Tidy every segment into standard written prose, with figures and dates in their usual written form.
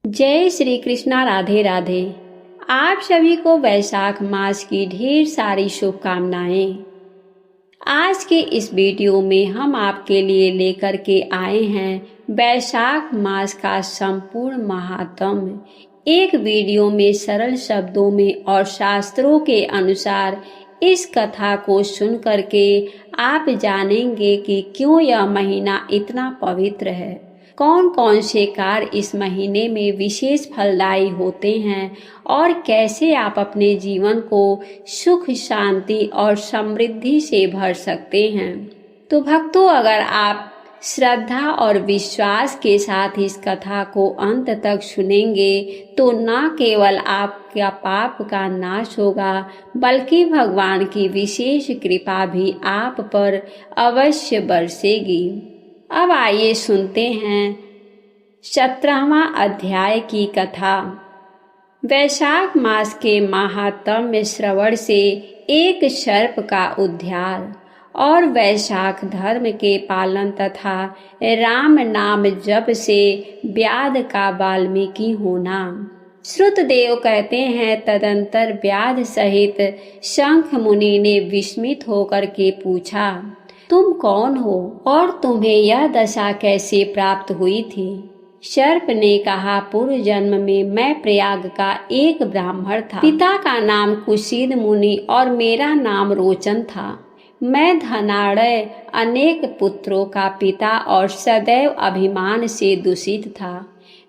जय श्री कृष्णा। राधे राधे। आप सभी को वैशाख मास की ढेर सारी शुभकामनाएं। आज के इस वीडियो में हम आपके लिए लेकर के आए हैं वैशाख मास का संपूर्ण महात्म्य। एक वीडियो में सरल शब्दों में और शास्त्रों के अनुसार इस कथा को सुन करके आप जानेंगे कि क्यों यह महीना इतना पवित्र है, कौन कौन से कार्य इस महीने में विशेष फलदायी होते हैं और कैसे आप अपने जीवन को सुख, शांति और समृद्धि से भर सकते हैं। तो भक्तों, अगर आप श्रद्धा और विश्वास के साथ इस कथा को अंत तक सुनेंगे तो न केवल आपका पाप का नाश होगा बल्कि भगवान की विशेष कृपा भी आप पर अवश्य बरसेगी। अब आइए सुनते हैं 17वां अध्याय की कथा। वैशाख मास के महात्म्य श्रवण से एक सर्प का उद्धार और वैशाख धर्म के पालन तथा राम नाम जप से व्याध का वाल्मीकि होना। श्रुतदेव कहते हैं, तदंतर व्याध सहित शंख मुनि ने विस्मित होकर के पूछा, तुम कौन हो और तुम्हें यह दशा कैसे प्राप्त हुई थी? सर्प ने कहा, पूर्व जन्म में मैं प्रयाग का एक ब्राह्मण था। पिता का नाम कुशीद मुनि और मेरा नाम रोचन था। मैं धनाढ़, अनेक पुत्रों का पिता और सदैव अभिमान से दूषित था।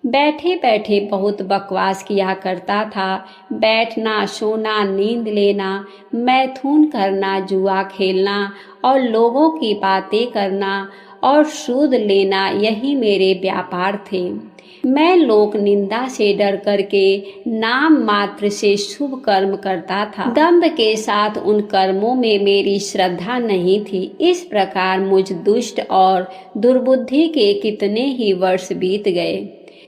बैठे बैठे बहुत बकवास किया करता था। बैठना, सोना, नींद लेना, मैथुन करना, जुआ खेलना और लोगों की बातें करना और सूद लेना, यही मेरे व्यापार थे। मैं लोक निंदा से डर करके नाम मात्र से शुभ कर्म करता था। दंभ के साथ उन कर्मों में मेरी श्रद्धा नहीं थी। इस प्रकार मुझ दुष्ट और दुर्बुद्धि के कितने ही वर्ष बीत गए।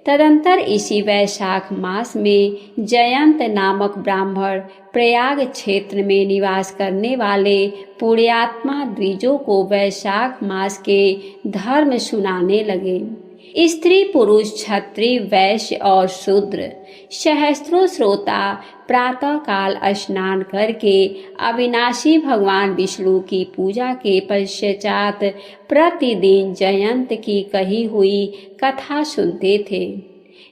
तदंतर इसी वैशाख मास में जयंत नामक ब्राह्मण प्रयाग क्षेत्र में निवास करने वाले पुण्यात्मा द्विजों को वैशाख मास के धर्म सुनाने लगे। स्त्री, पुरुष, क्षत्रिय, वैश्य और शूद्र सहस्त्रों श्रोता प्रातः काल स्नान करके अविनाशी भगवान विष्णु की पूजा के पश्चात प्रतिदिन जयंत की कही हुई कथा सुनते थे।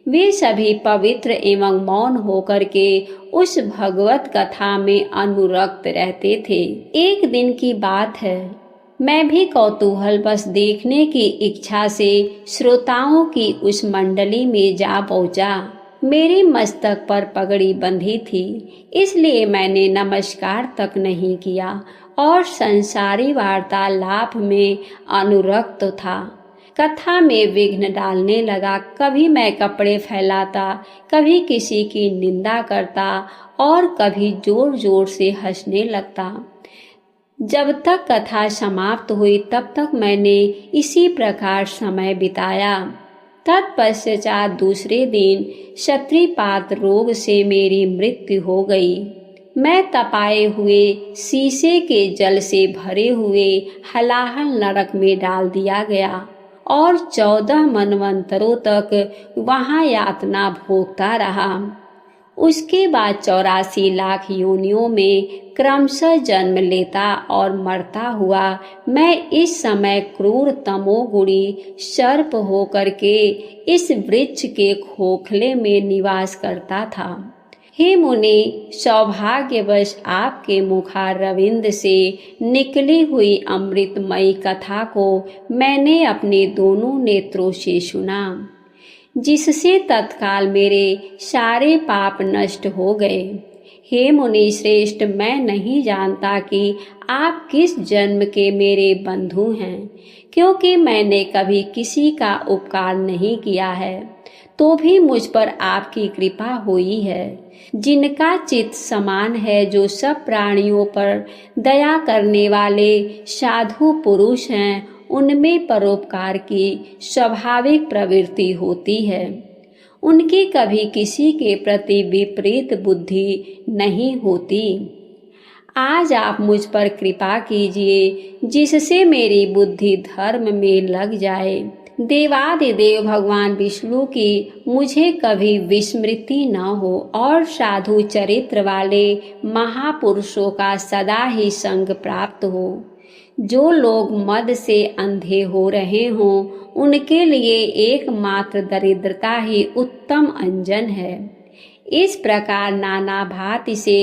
वे सभी पवित्र एवं मौन होकर के उस भगवत कथा में अनुरक्त रहते थे। एक दिन की बात है, मैं भी कौतूहल बस देखने की इच्छा से श्रोताओं की उस मंडली में जा पहुंचा। मेरे मस्तक पर पगड़ी बंधी थी, इसलिए मैंने नमस्कार तक नहीं किया और संसारी वार्तालाप में अनुरक्त था। कथा में विघ्न डालने लगा। कभी मैं कपड़े फैलाता, कभी किसी की निंदा करता और कभी जोर जोर से हंसने लगता। जब तक कथा समाप्त हुई तब तक मैंने इसी प्रकार समय बिताया। तत्पश्चात दूसरे दिन क्षत्रिपात रोग से मेरी मृत्यु हो गई। मैं तपाए हुए शीशे के जल से भरे हुए हलाहल नरक में डाल दिया गया और 14 मनवंतरों तक वहां यातना भोगता रहा। उसके बाद 84 लाख योनियों में क्रमशः जन्म लेता और मरता हुआ मैं इस समय क्रूर तमोगुणी सर्प होकर के इस वृक्ष के खोखले में निवास करता था। हे मुनि, सौभाग्यवश आपके मुखारविंद से निकली हुई अमृतमयी कथा को मैंने अपने दोनों नेत्रों से सुना, जिससे तत्काल मेरे सारे पाप नष्ट हो गए। हे मुनि श्रेष्ठ, मैं नहीं जानता कि आप किस जन्म के मेरे बंधु हैं, क्योंकि मैंने कभी किसी का उपकार नहीं किया है, तो भी मुझ पर आपकी कृपा हुई है। जिनका चित्त समान है, जो सब प्राणियों पर दया करने वाले साधु पुरुष हैं, उनमें परोपकार की स्वाभाविक प्रवृत्ति होती है। उनकी कभी किसी के प्रति विपरीत बुद्धि नहीं होती। आज आप मुझ पर कृपा कीजिए, जिससे मेरी बुद्धि धर्म में लग जाए। देवादिदेव भगवान विष्णु की मुझे कभी विस्मृति न हो और साधु चरित्र वाले महापुरुषों का सदा ही संग प्राप्त हो। जो लोग मद से अंधे हो रहे हों उनके लिए एकमात्र दरिद्रता ही उत्तम अंजन है। इस प्रकार नाना भांति से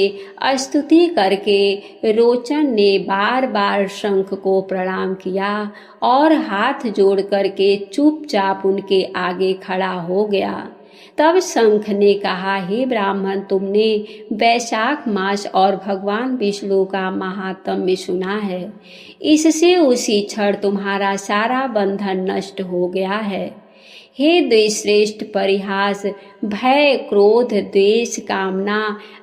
स्तुति करके रोचन ने बार बार शंख को प्रणाम किया और हाथ जोड़ करके चुपचाप उनके आगे खड़ा हो गया। तब शंख ने कहा, हे ब्राह्मण, तुमने वैशाख मास और भगवान विष्णु का महात्म्य सुना है। इससे उसी क्षण तुम्हारा सारा बंधन नष्ट हो गया है। हे द्विश्रेष्ठ, परिहास, भय, क्रोध, द्वेष, कामना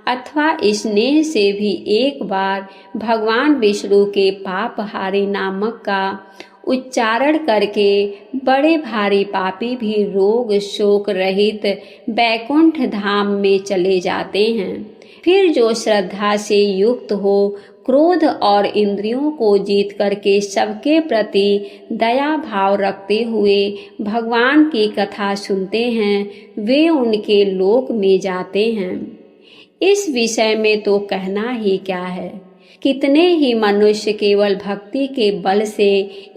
अथवा स्नेह से भी एक बार भगवान विष्णु के पापहारी नामक का उच्चारण करके बड़े भारी पापी भी रोग शोक रहित बैकुंठ धाम में चले जाते हैं। फिर जो श्रद्धा से युक्त हो, क्रोध और इंद्रियों को जीत करके सबके प्रति दया भाव रखते हुए भगवान की कथा सुनते हैं, वे उनके लोक में जाते हैं। इस विषय में तो कहना ही क्या है। कितने ही मनुष्य केवल भक्ति के बल से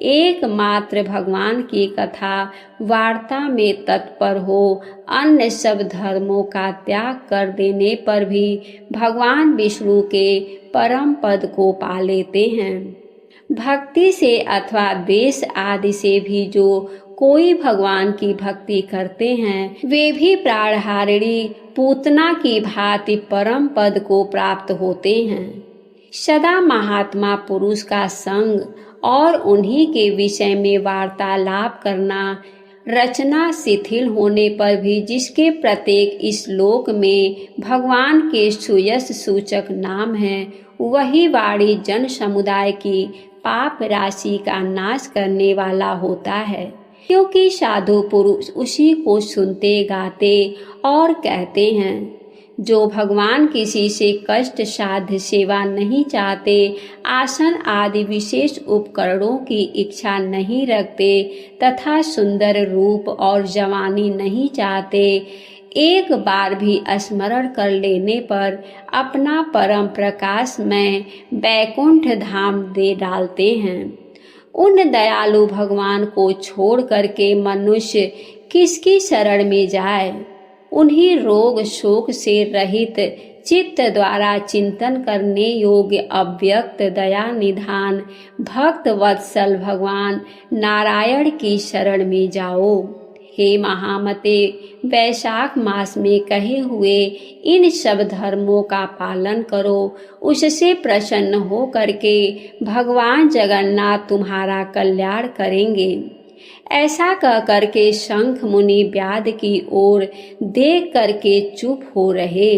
एकमात्र भगवान की कथा वार्ता में तत्पर हो, अन्य सब धर्मों का त्याग कर देने पर भी भगवान विष्णु के परम पद को पा लेते हैं। भक्ति से अथवा द्वेष आदि से भी जो कोई भगवान की भक्ति करते हैं, वे भी प्राणहारिणी पूतना की भांति परम पद को प्राप्त होते हैं। सदा महात्मा पुरुष का संग और उन्हीं के विषय में वार्तालाप करना, रचना शिथिल होने पर भी जिसके प्रत्येक इस लोक में भगवान के सुयश सूचक नाम है, वही वाणी जन समुदाय की पाप राशि का नाश करने वाला होता है। क्योंकि साधु पुरुष उसी को सुनते, गाते और कहते हैं। जो भगवान किसी से कष्ट साध्य सेवा नहीं चाहते, आसन आदि विशेष उपकरणों की इच्छा नहीं रखते तथा सुंदर रूप और जवानी नहीं चाहते, एक बार भी स्मरण कर लेने पर अपना परम प्रकाश में बैकुंठ धाम दे डालते हैं। उन दयालु भगवान को छोड़ करके मनुष्य किसकी शरण में जाए। उन्हीं रोग शोक से रहित चित्त द्वारा चिंतन करने योग्य अव्यक्त दया निधान भक्त वत्सल भगवान नारायण की शरण में जाओ। हे महामते, वैशाख मास में कहे हुए इन सब धर्मों का पालन करो। उससे प्रसन्न हो करके भगवान जगन्नाथ तुम्हारा कल्याण करेंगे। ऐसा कह करके शंख मुनि व्याध की ओर देख करके चुप हो रहे।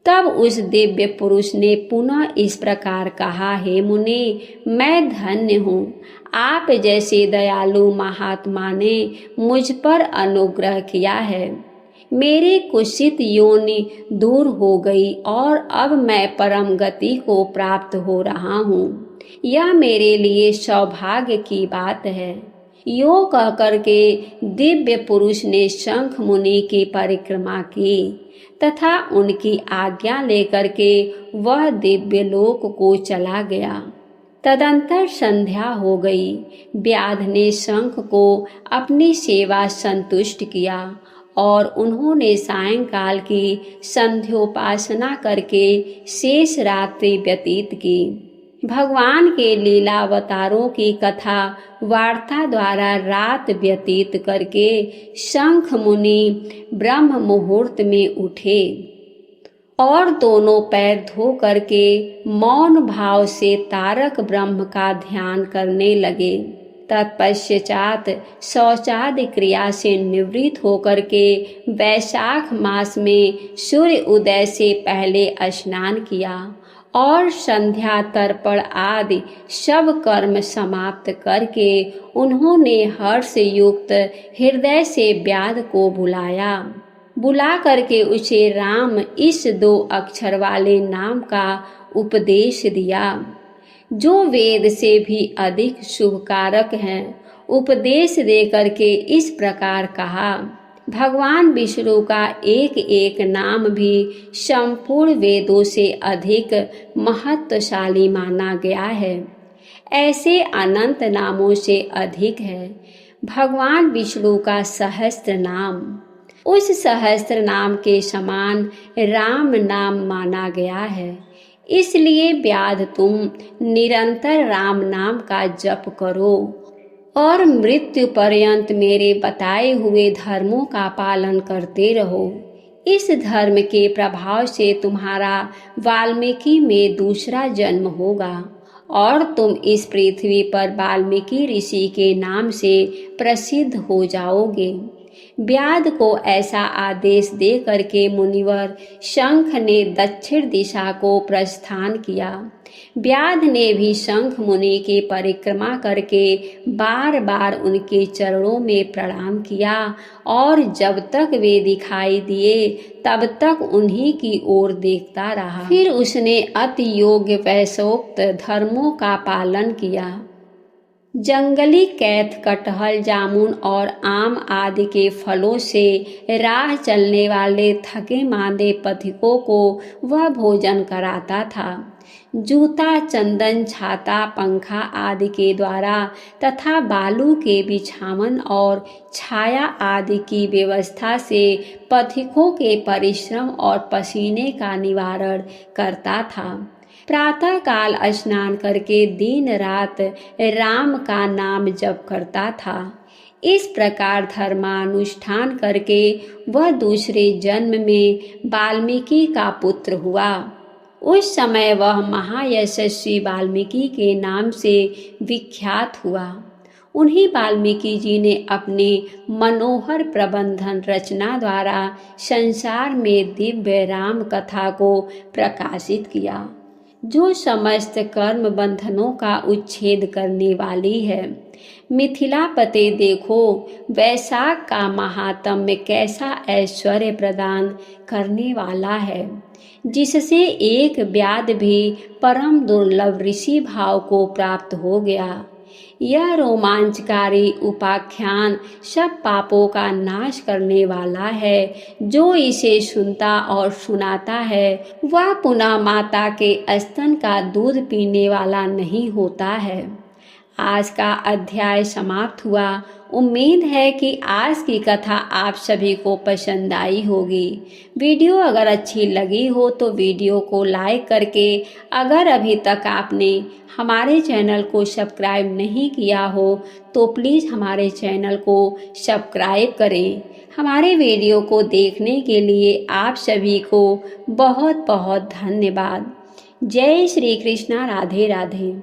तब उस दिव्य पुरुष ने पुनः इस प्रकार कहा, हे मुनि, मैं धन्य हूँ। आप जैसे दयालु महात्मा ने मुझ पर अनुग्रह किया है। मेरी कुत्सित योनि दूर हो गई और अब मैं परम गति को प्राप्त हो रहा हूँ। यह मेरे लिए सौभाग्य की बात है। यो कह करके दिव्य पुरुष ने शंख मुनि की परिक्रमा की तथा उनकी आज्ञा लेकर के वह दिव्य लोक को चला गया। तदंतर संध्या हो गई। व्याध ने शंख को अपनी सेवा संतुष्ट किया और उन्होंने सायंकाल की संध्योपासना करके शेष रात्रि व्यतीत की। भगवान के लीलावतारों की कथा वार्ता द्वारा रात व्यतीत करके शंख मुनि ब्रह्म मुहूर्त में उठे और दोनों पैर धो करके मौन भाव से तारक ब्रह्म का ध्यान करने लगे। तत्पश्चात शौचादि क्रिया से निवृत्त होकर के वैशाख मास में सूर्य उदय से पहले स्नान किया और संध्या तर्पण आदि सब कर्म समाप्त करके उन्होंने हर्ष युक्त हृदय से व्याध को बुला करके उसे राम इस 2 अक्षर वाले नाम का उपदेश दिया, जो वेद से भी अधिक शुभकारक हैं। उपदेश दे करके इस प्रकार कहा। भगवान विष्णु का एक एक नाम भी संपूर्ण वेदों से अधिक महत्वशाली माना गया है। ऐसे अनंत नामों से अधिक है भगवान विष्णु का सहस्त्र नाम। उस सहस्त्र नाम के समान राम नाम माना गया है। इसलिए व्याध तुम निरंतर राम नाम का जप करो और मृत्यु पर्यंत मेरे बताए हुए धर्मों का पालन करते रहो। इस धर्म के प्रभाव से तुम्हारा वाल्मीकि में दूसरा जन्म होगा और तुम इस पृथ्वी पर वाल्मीकि ऋषि के नाम से प्रसिद्ध हो जाओगे। व्याध को ऐसा आदेश दे करके मुनिवर शंख ने दक्षिण दिशा को प्रस्थान किया। व्याध ने भी शंख मुनि की परिक्रमा करके बार बार उनके चरणों में प्रणाम किया और जब तक वे दिखाई दिए तब तक उन्हीं की ओर देखता रहा। फिर उसने अति योग्य वैसोक्त धर्मों का पालन किया। जंगली कैथ, कटहल, जामुन और आम आदि के फलों से राह चलने वाले थके मांदे पथिकों को वह भोजन कराता था। जूता, चंदन, छाता, पंखा आदि के द्वारा तथा बालू के बिछावन और छाया आदि की व्यवस्था से पथिकों के परिश्रम और पसीने का निवारण करता था। प्रातः काल स्नान करके दिन रात राम का नाम जप करता था। इस प्रकार धर्मानुष्ठान करके वह दूसरे जन्म में वाल्मीकि का पुत्र हुआ। उस समय वह महायशस्वी वाल्मीकि के नाम से विख्यात हुआ। उन्हीं वाल्मीकि जी ने अपने मनोहर प्रबंधन रचना द्वारा संसार में दिव्य राम कथा को प्रकाशित किया, जो समस्त कर्म बंधनों का उच्छेद करने वाली है। मिथिलापते देखो वैशाख का महात्म्य कैसा ऐश्वर्य प्रदान करने वाला है, जिससे एक व्याध भी परम दुर्लभ ऋषि भाव को प्राप्त हो गया। यह रोमांचकारी उपाख्यान सब पापों का नाश करने वाला है। जो इसे सुनता और सुनाता है वह पुनः माता के स्तन का दूध पीने वाला नहीं होता है। आज का अध्याय समाप्त हुआ। उम्मीद है कि आज की कथा आप सभी को पसंद आई होगी। वीडियो अगर अच्छी लगी हो तो वीडियो को लाइक करके, अगर अभी तक आपने हमारे चैनल को सब्सक्राइब नहीं किया हो तो प्लीज़ हमारे चैनल को सब्सक्राइब करें। हमारे वीडियो को देखने के लिए आप सभी को बहुत बहुत धन्यवाद। जय श्री कृष्णा। राधे राधे।